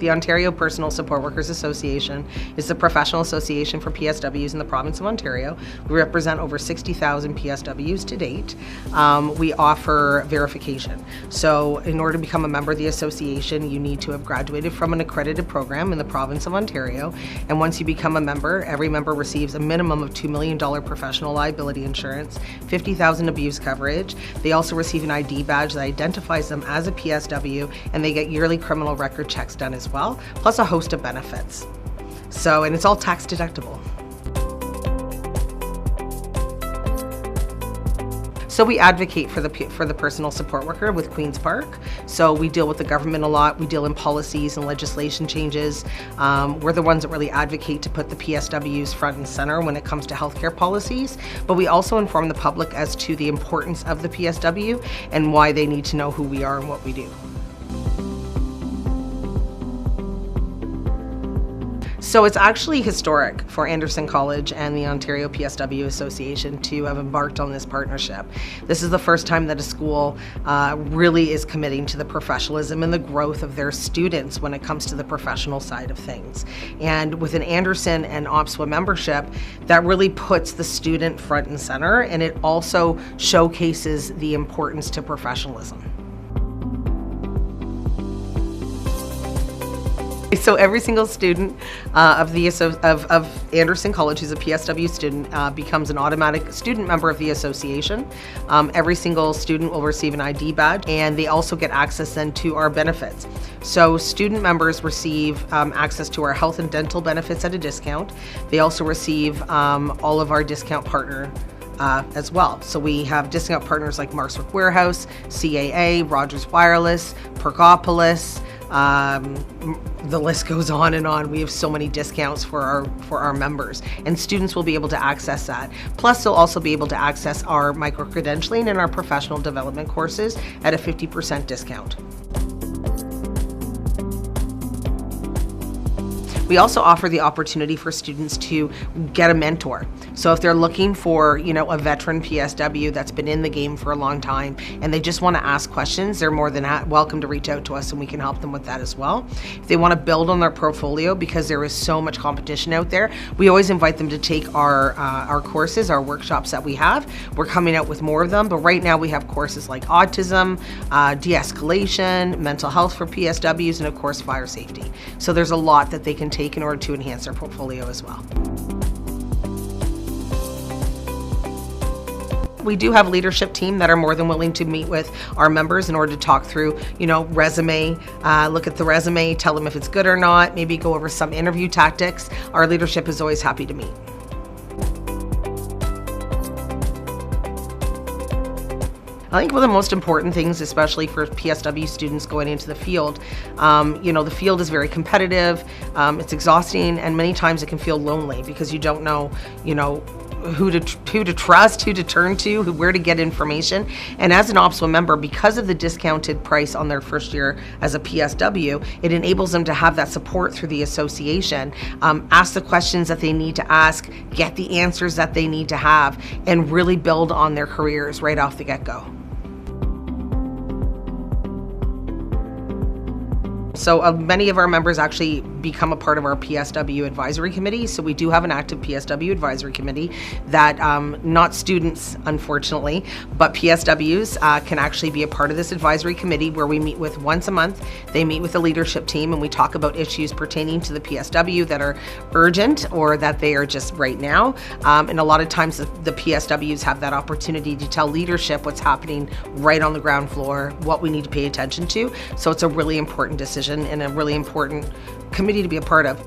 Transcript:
the Ontario Personal Support Workers Association is the professional association for PSWs in the province of Ontario. We represent over 60,000 PSWs to date. We offer verification. So in order to become a member of the association, you need to have graduated from an accredited program in the province of Ontario. And once you become a member, every member receives a minimum of $2 million professional liability insurance, $50,000 abuse coverage. They also receive an ID badge that identifies them as a PSW, and they get yearly criminal record checks done as well, plus a host of benefits. So, and it's all tax deductible. So we advocate for the personal support worker with Queen's Park. So we deal with the government a lot. We deal in policies and legislation changes. We're the ones that really advocate to put the PSWs front and center when it comes to healthcare policies. But we also inform the public as to the importance of the PSW and why they need to know who we are and what we do. So it's actually historic for Anderson College and the Ontario PSW Association to have embarked on this partnership. This is the first time that a school really is committing to the professionalism and the growth of their students when it comes to the professional side of things. And with an Anderson and OPSWA membership, that really puts the student front and center, and it also showcases the importance to professionalism. So every single student of Anderson College who's a PSW student becomes an automatic student member of the association. Every single student will receive an ID badge, and they also get access then to our benefits. So student members receive access to our health and dental benefits at a discount. They also receive all of our discount partner as well. So we have discount partners like Marswick Warehouse, CAA, Rogers Wireless, Pergopolis. The list goes on and on. We have so many discounts for our members, and students will be able to access that. Plus, they'll also be able to access our micro-credentialing and our professional development courses at a 50% discount. We also offer the opportunity for students to get a mentor. So if they're looking for, a veteran PSW that's been in the game for a long time and they just want to ask questions, they're more than welcome to reach out to us, and we can help them with that as well. If they want to build on their portfolio, because there is so much competition out there, we always invite them to take our courses, our workshops that we have. We're coming out with more of them, but right now we have courses like autism, de-escalation, mental health for PSWs, and of course fire safety. So there's a lot that they can take in order to enhance their portfolio as well. We do have a leadership team that are more than willing to meet with our members in order to talk through, resume, look at the resume, tell them if it's good or not, maybe go over some interview tactics. Our leadership is always happy to meet. I think one of the most important things, especially for PSW students going into the field, the field is very competitive, it's exhausting, and many times it can feel lonely because you don't know, who to trust, who to turn to, where to get information. And as an OPSWA member, because of the discounted price on their first year as a PSW, it enables them to have that support through the association, ask the questions that they need to ask, get the answers that they need to have, and really build on their careers right off the get-go. So many of our members actually become a part of our PSW advisory committee. So we do have an active PSW advisory committee that not students, unfortunately, but PSWs can actually be a part of this advisory committee, where we meet with once a month. They meet with the leadership team, and we talk about issues pertaining to the PSW that are urgent or that they are just right now. And a lot of times the PSWs have that opportunity to tell leadership what's happening right on the ground floor, what we need to pay attention to. So it's a really important decision and a really important committee to be a part of.